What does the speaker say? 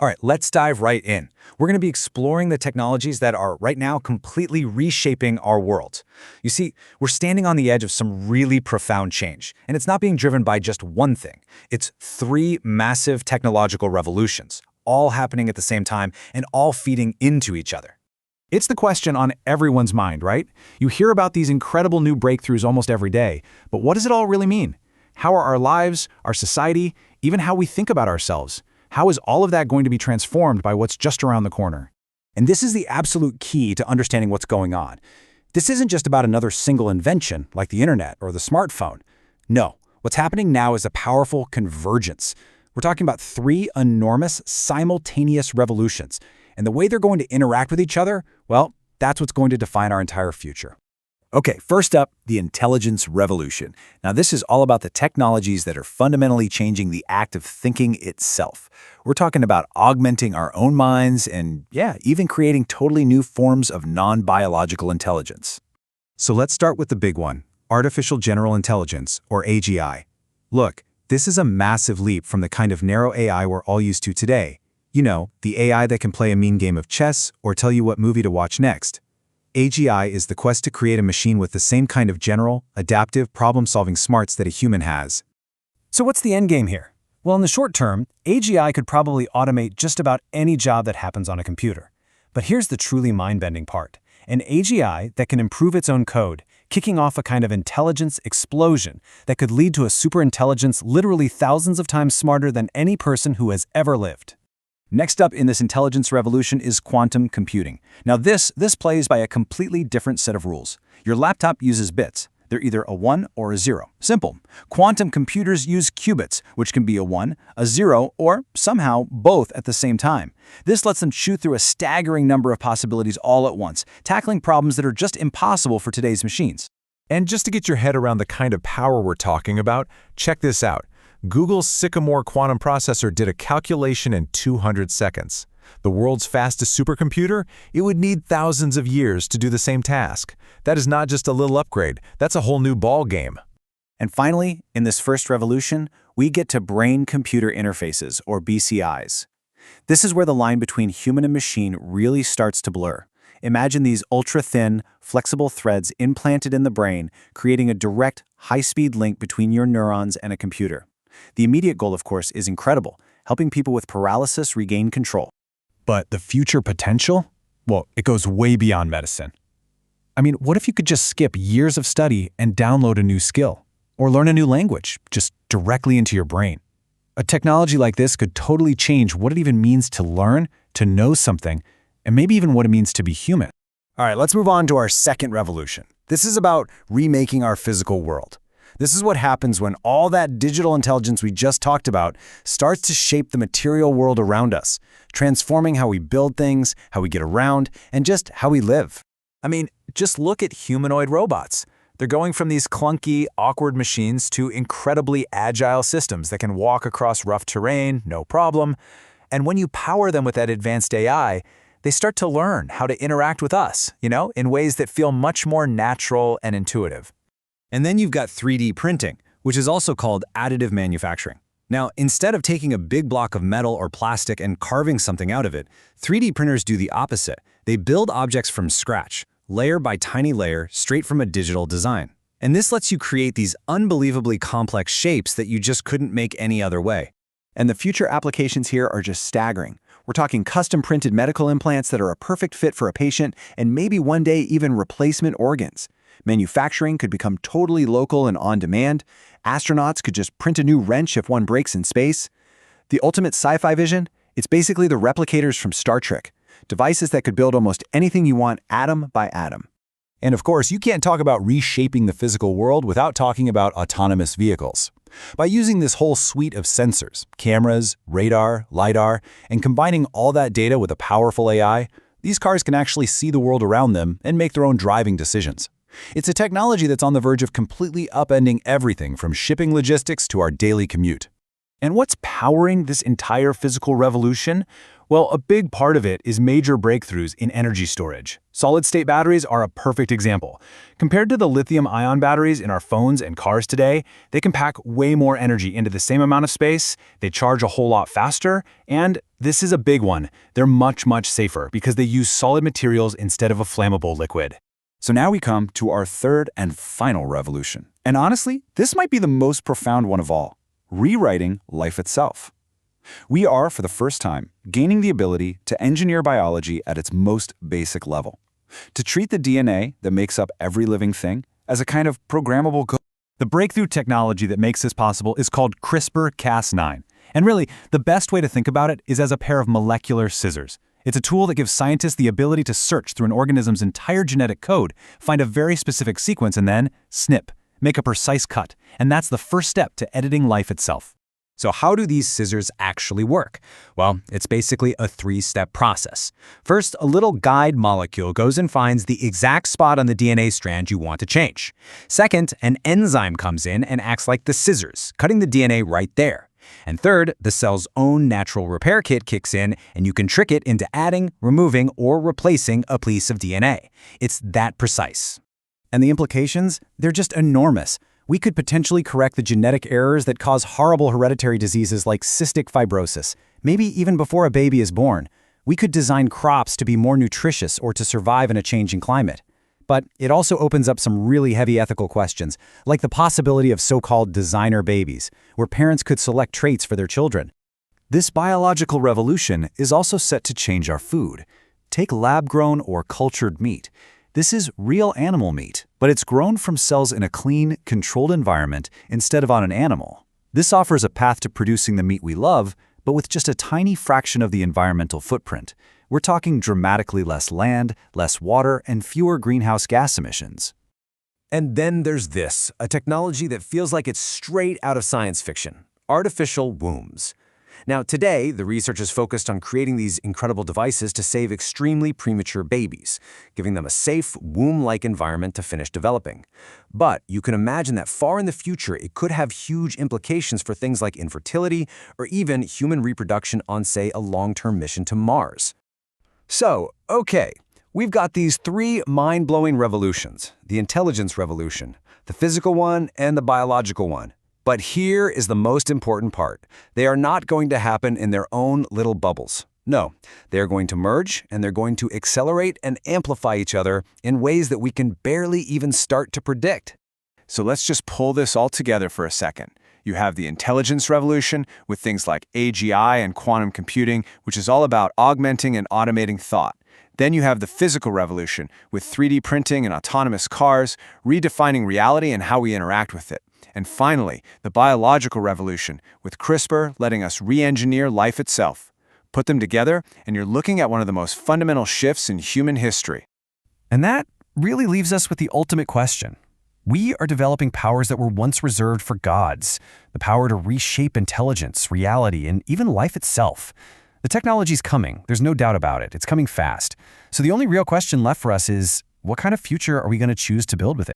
All right, let's dive right in. We're going to be exploring the technologies that are right now completely reshaping our world. You see, we're standing on the edge of some really profound change, and it's not being driven by just one thing. It's three massive technological revolutions, all happening at the same time and all feeding into each other. It's the question on everyone's mind, right? You hear about these incredible new breakthroughs almost every day, but what does it all really mean? How are our lives, our society, even how we think about ourselves? How is all of that going to be transformed by what's just around the corner? And this is the absolute key to understanding what's going on. This isn't just about another single invention like the internet or the smartphone. No, what's happening now is a powerful convergence. We're talking about three enormous, simultaneous revolutions. And the way they're going to interact with each other, well, that's what's going to define our entire future. Okay, first up, the intelligence revolution. Now, this is all about the technologies that are fundamentally changing the act of thinking itself. We're talking about augmenting our own minds and, even creating totally new forms of non-biological intelligence. So let's start with the big one, artificial general intelligence, or AGI. Look, this is a massive leap from the kind of narrow AI we're all used to today. You know, the AI that can play a mean game of chess or tell you what movie to watch next. AGI is the quest to create a machine with the same kind of general, adaptive, problem-solving smarts that a human has. So what's the end game here? Well, in the short term, AGI could probably automate just about any job that happens on a computer. But here's the truly mind-bending part. An AGI that can improve its own code, kicking off a kind of intelligence explosion that could lead to a superintelligence literally thousands of times smarter than any person who has ever lived. Next up in this intelligence revolution is quantum computing. Now this plays by a completely different set of rules. Your laptop uses bits. They're either a 1 or a 0. Simple. Quantum computers use qubits, which can be a 1, a 0, or somehow both at the same time. This lets them chew through a staggering number of possibilities all at once, tackling problems that are just impossible for today's machines. And just to get your head around the kind of power we're talking about, check this out. Google's Sycamore quantum processor did a calculation in 200 seconds. The world's fastest supercomputer? It would need thousands of years to do the same task. That is not just a little upgrade, that's a whole new ball game. And finally, in this first revolution, we get to brain-computer interfaces, or BCIs. This is where the line between human and machine really starts to blur. Imagine these ultra-thin, flexible threads implanted in the brain, creating a direct, high-speed link between your neurons and a computer. The immediate goal, of course, is incredible, helping people with paralysis regain control. But the future potential? Well, it goes way beyond medicine. I mean, what if you could just skip years of study and download a new skill? Or learn a new language, just directly into your brain? A technology like this could totally change what it even means to learn, to know something, and maybe even what it means to be human. All right, let's move on to our second revolution. This is about remaking our physical world. This is what happens when all that digital intelligence we just talked about starts to shape the material world around us, transforming how we build things, how we get around, and just how we live. I mean, just look at humanoid robots. They're going from these clunky, awkward machines to incredibly agile systems that can walk across rough terrain, no problem. And when you power them with that advanced AI, they start to learn how to interact with us, in ways that feel much more natural and intuitive. And then you've got 3D printing, which is also called additive manufacturing. Now, instead of taking a big block of metal or plastic and carving something out of it, 3D printers do the opposite. They build objects from scratch, layer by tiny layer, straight from a digital design. And this lets you create these unbelievably complex shapes that you just couldn't make any other way. And the future applications here are just staggering. We're talking custom-printed medical implants that are a perfect fit for a patient and maybe one day even replacement organs. Manufacturing could become totally local and on-demand. Astronauts could just print a new wrench if one breaks in space. The ultimate sci-fi vision? It's basically the replicators from Star Trek. Devices that could build almost anything you want atom by atom. And of course, you can't talk about reshaping the physical world without talking about autonomous vehicles. By using this whole suite of sensors, cameras, radar, LiDAR, and combining all that data with a powerful AI, these cars can actually see the world around them and make their own driving decisions. It's a technology that's on the verge of completely upending everything from shipping logistics to our daily commute. And what's powering this entire physical revolution? Well, a big part of it is major breakthroughs in energy storage. Solid-state batteries are a perfect example. Compared to the lithium-ion batteries in our phones and cars today, they can pack way more energy into the same amount of space, they charge a whole lot faster, and this is a big one, they're much, much safer because they use solid materials instead of a flammable liquid. So now we come to our third and final revolution. And honestly, this might be the most profound one of all: rewriting life itself. We are, for the first time, gaining the ability to engineer biology at its most basic level, to treat the DNA that makes up every living thing as a kind of programmable code. The breakthrough technology that makes this possible is called CRISPR-Cas9. And really, the best way to think about it is as a pair of molecular scissors. It's a tool that gives scientists the ability to search through an organism's entire genetic code, find a very specific sequence, and then snip, make a precise cut. And that's the first step to editing life itself. So how do these scissors actually work? Well, it's basically a three-step process. First, a little guide molecule goes and finds the exact spot on the DNA strand you want to change. Second, an enzyme comes in and acts like the scissors, cutting the DNA right there. And third, the cell's own natural repair kit kicks in, and you can trick it into adding, removing, or replacing a piece of DNA. It's that precise. And the implications? They're just enormous. We could potentially correct the genetic errors that cause horrible hereditary diseases like cystic fibrosis, maybe even before a baby is born. We could design crops to be more nutritious or to survive in a changing climate. But it also opens up some really heavy ethical questions, like the possibility of so-called designer babies, where parents could select traits for their children. This biological revolution is also set to change our food. Take lab-grown or cultured meat. This is real animal meat, but it's grown from cells in a clean, controlled environment instead of on an animal. This offers a path to producing the meat we love, but with just a tiny fraction of the environmental footprint. We're talking dramatically less land, less water, and fewer greenhouse gas emissions. And then there's this, a technology that feels like it's straight out of science fiction: artificial wombs. Now, today, the research is focused on creating these incredible devices to save extremely premature babies, giving them a safe, womb-like environment to finish developing. But you can imagine that far in the future, it could have huge implications for things like infertility or even human reproduction on, say, a long-term mission to Mars. So, okay, we've got these three mind-blowing revolutions: the intelligence revolution, the physical one, and the biological one. But here is the most important part. They are not going to happen in their own little bubbles. No, they are going to merge, and they're going to accelerate and amplify each other in ways that we can barely even start to predict. So let's just pull this all together for a second. You have the intelligence revolution with things like AGI and quantum computing, which is all about augmenting and automating thought. Then you have the physical revolution with 3D printing and autonomous cars, redefining reality and how we interact with it. And finally, the biological revolution, with CRISPR letting us re-engineer life itself. Put them together, and you're looking at one of the most fundamental shifts in human history. And that really leaves us with the ultimate question. We are developing powers that were once reserved for gods, the power to reshape intelligence, reality, and even life itself. The technology's coming, there's no doubt about it. It's coming fast. So the only real question left for us is, what kind of future are we going to choose to build with it?